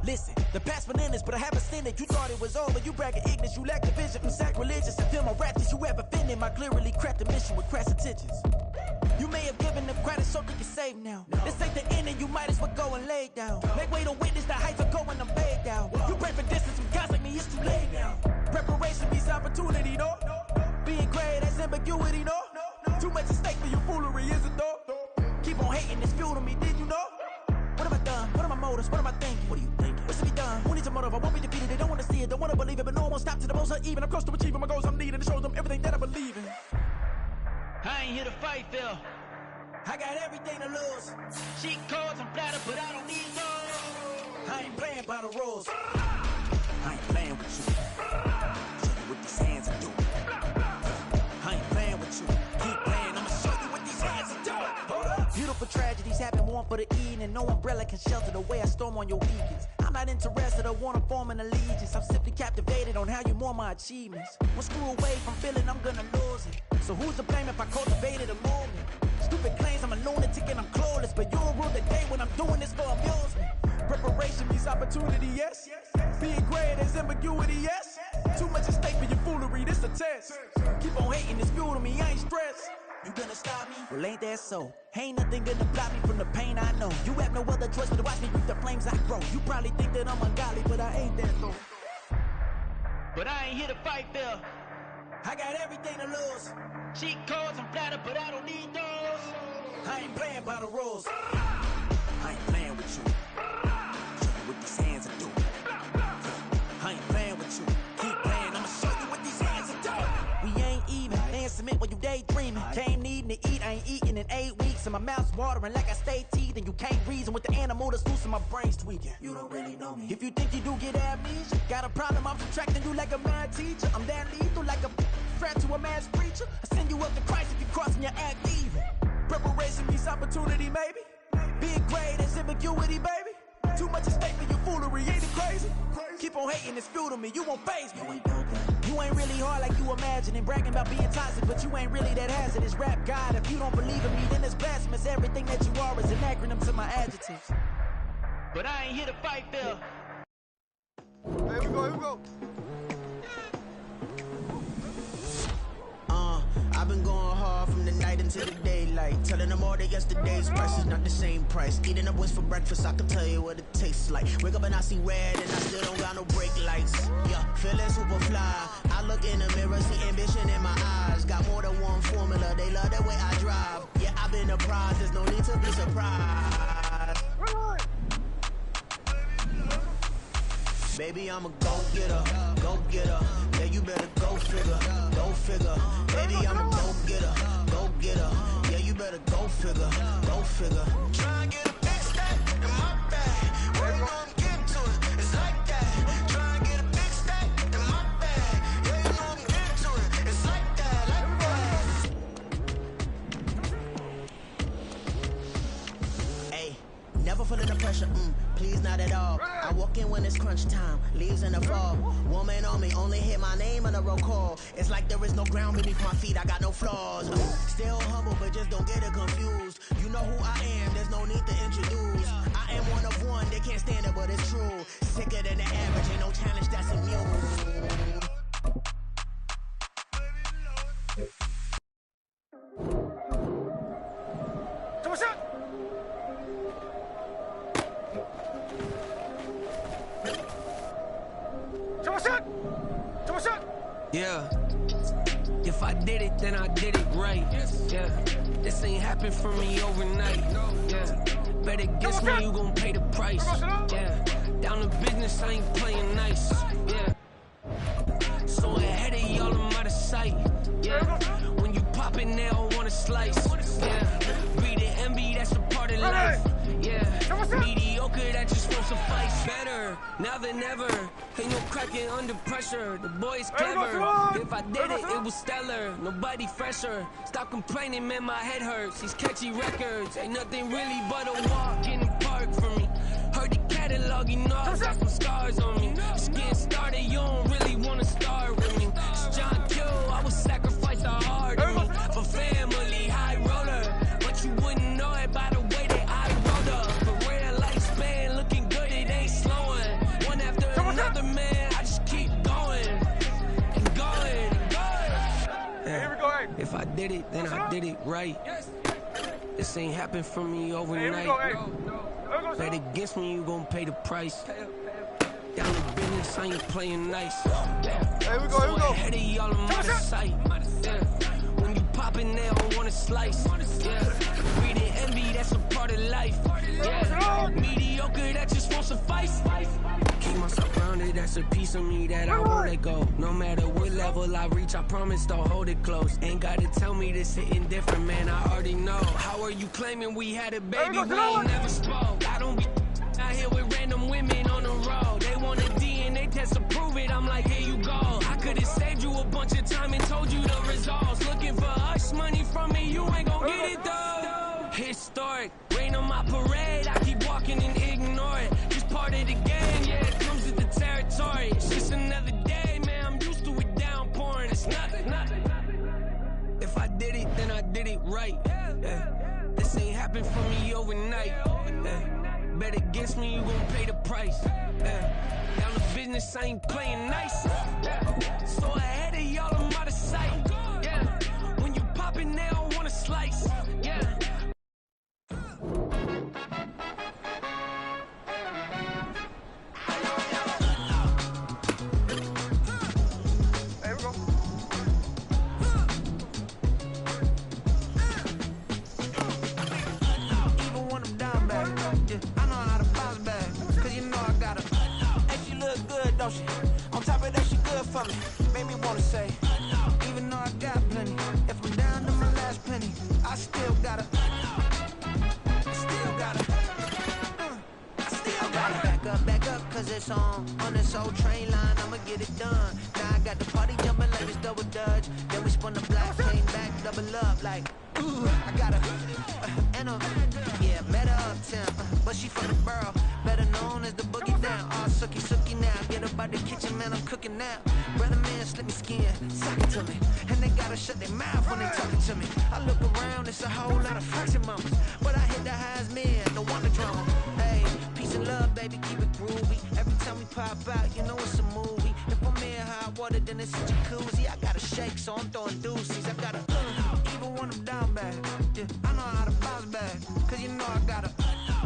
Listen, the past bananas, but I haven't seen it. You thought it was over, you bragging ignorance, you lack the vision from sacrilegious. And feel my rap, did you ever offended? My clearly cracked the mission with crass intentions. You may have given them credit so they can save now. This ain't the end and you might as well go and lay down. Make way to witness the heights of going, I'm laid down. You pray for distance from guys like me, it's too late now. Preparation means opportunity, no? Being great, that's ambiguity, no? Too much at stake for your foolery, is it though? Keep on hating, it's fuel to me, did you know? What have I done? What are my motives? What am I thinking? What are you thinking? What's to be done? Who needs a motive? I won't be defeated. They don't want to see it, don't want to believe it, but no one won't stop to the most even. I'm close to achieving my goals. I'm needing to show them everything that I believe in. I ain't here to fight, Phil. I got everything to lose. Cheat codes and platter, but I don't need those. I ain't playing by the rules. I ain't playing with you. Show you what these hands are doing. I ain't playing with you. Keep playing, I'ma show you what these hands are doing. Hold up. Beautiful tragedies happen, one for the eating, and no umbrella can shelter the way I storm on your weekends. I'm not interested, I wanna form an allegiance. I'm simply captivated on how you more my achievements. One screw away from feeling I'm gonna lose it. So who's to blame if I cultivated a movement? Stupid claims I'm a lunatic and I'm clueless, but you'll rule the day when I'm doing this for amusement. Preparation means opportunity, yes. Being great is ambiguity, yes. Too much at stake for your foolery, this a test. Keep on hating, it's fuel to me, I ain't stressed. You gonna stop me? Well, ain't that so? Ain't nothing gonna block me from the pain I know. You have no other choice but to watch me reap the flames I grow. You probably think that I'm ungodly, but I ain't that though. But I ain't here to fight, Phil. I got everything to lose. Cheat codes and platter, but I don't need those. I ain't playing by the rules. I ain't playing with you. Show you what these hands are doing. I ain't playing with you. Keep playing, I'ma show you what these hands are doing. We ain't even. They ain't submit when you daydreaming. Came needing to eat, I ain't eating in 8 weeks. And my mouth's watering like I stay teeth. And you can't reason with the animal that's loose and my brain's tweaking. You don't really know me. If you think you do get amnesia, got a problem, I'm subtracting you like a mad teacher. I'm that lethal like a threat to a mass preacher. I send you up to Christ if you crossing your act evil. Preparation means opportunity, maybe. Being great is ambiguity, baby. Too much at stake for your foolery, ain't it crazy? Keep on hating, it's fuel to me, you won't faze me. You ain't really hard like you imagining. Bragging about being toxic, but you ain't really that hazardous. Rap God, if you don't believe in me, then it's blasphemous. Everything that you are is an acronym to my adjectives. But I ain't here to fight, Phil. Here we go. I've been going hard from the night until the daylight. Telling them all that yesterday's price is not the same price. Eating up wings for breakfast, I can tell you what it tastes like. Wake up and I see red and I still don't got no brake lights. Yeah, feeling super fly. I look in the mirror, see ambition in my eyes. Got more than one formula, they love the way I drive. Yeah, I've been apprised, there's no need to be surprised. Baby, I'm a go-getter. Yeah, you better go figure. Baby, I'm a go-getter. Yeah, you better go figure. Try and get a big stack in my bag. Where you know I'm getting to it, it's like that. Try and get a big stack in my bag. Yeah, you know I'm getting to it, it's like that. Hey, never feeling the pressure, please not at all. I walk in when it's crunch time, leaves in the fall. Woman on me, only hit my name on the roll call. It's like there is no ground beneath my feet, I got no flaws. Still humble, but just don't get it confused. You know who I am, there's no need to introduce. I am one of one, they can't stand it, but it's true. Sicker than the average, ain't no challenge that's immune. Yeah, if I did it, then I did it right. Yeah, this ain't happened for me overnight. Yeah, better guess me, you gon' pay the price. Yeah, down to business, I ain't playing nice. Yeah, so ahead of y'all, I'm out of sight. Yeah, when you pop in there, I wanna slice. Yeah, breed and envy, that's a part of life. Yeah, mediocre, that just won't suffice. Better now than ever. Ain't no cracking under pressure. The boy's clever. If I did it, it was stellar. Nobody fresher. Stop complaining, man, my head hurts. These catchy records ain't nothing really but a walk in the park for me. Heard the catalog, you know I got some scars on me. Just getting started, you don't really wanna start with me. It's John Q, I would sacrifice a heart in me for family, high roller. But you wouldn't know it by the way that I rolled up. For real lifespan, looking good, it ain't slowing. One after another, man, I just keep going and going and going. Yeah. If I did it, then I did it right. This ain't happened for me overnight. Bet against me, you gon' pay the price. Down to business, I ain't playing nice. Here we go. Ahead of y'all, I'm out of sight. Yeah. When you pop in there, I wanna slice. Yeah. Greed and envy, that's a part of life. Yeah. Mediocre, that just won't suffice. Keep myself grounded, that's a piece of me that I won't let go. No matter what level I reach, I promise don't hold it close. Ain't gotta tell me this hitting different, man, I already know. How are you claiming we had a baby, we ain't never spoke? I don't be out here with random women on the road. They want a DNA test to prove it, I'm like, here you go. I could've saved you a bunch of time and told you the results. Looking for hush money from me, you ain't gon' get it though. Historic, rain on my parade, I keep walking and ignore it. Just part of the game, yeah, it comes with the territory. It's just another day, man, I'm used to it downpouring. It's nothing. If I did it, then I did it right. Yeah. This ain't happened for me overnight. Yeah. Bet against me, you gon' pay the price. Yeah. Down to business, I ain't playing nice. Yeah. So ahead of y'all, I'm out of sight. Yeah. When you pop in there, I wanna slice. Yeah. Don't she? On top of that, she good for me. Made me wanna say, even though I got plenty, if I'm down to my last penny, I still gotta back up, cause it's on this old train line, I'ma get it done. Now I got the party jumping like it's double dutch. Then we spun the block, came back, double up like, ooh, I got a, yeah, better uptown, but she from the borough, better known as the boogie down. All sookie now, get up out the kitchen, man, I'm cooking now. Brother man, slip me skin, suck it to me, and they gotta shut their mouth when they talking to me. I look around, it's a whole lot of fraction mamas, but I hit the highs, man, no wonder drama. Hey, peace and love, baby, keep it groovy. Every time we pop out, you know it's a movie. If I'm in hot water, then it's a jacuzzi. I gotta shake, so I'm throwing deuces. I gotta, even when I'm down bad. Yeah, I know how to bounce back, cause you know I gotta.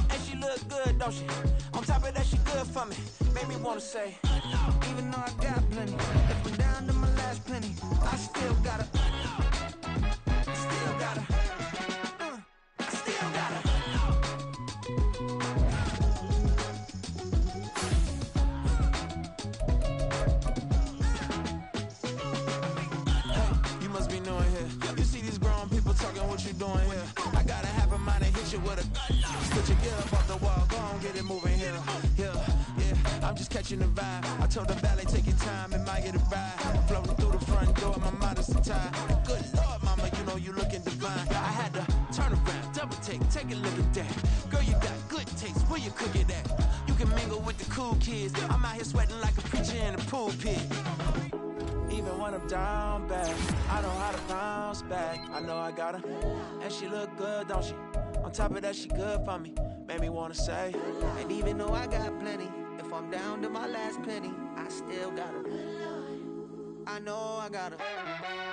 And she look good, don't she? On top of that, she good for me. Made me wanna say, even though I got plenty, if I'm down to my last penny, I still gotta. What you doing here? I gotta have a mind to hit you with a switch your gear up off the wall, go on, get it moving here. Yeah, I'm just catching the vibe. I told the valet, take your time, it might get a ride. Floating through the front door, my mind is tied. Good Lord, mama, you know you looking divine. I had to turn around, double take a look at that. Girl, you got good taste, where you you cook it at? You can mingle with the cool kids. I'm out here sweating like a preacher in a pulpit. Even when I'm down bad, I know how to bounce back. I know I got her, and she look good, don't she? On top of that, she good for me. Made me wanna say, and even though I got plenty, if I'm down to my last penny, I still got her. I know I got her.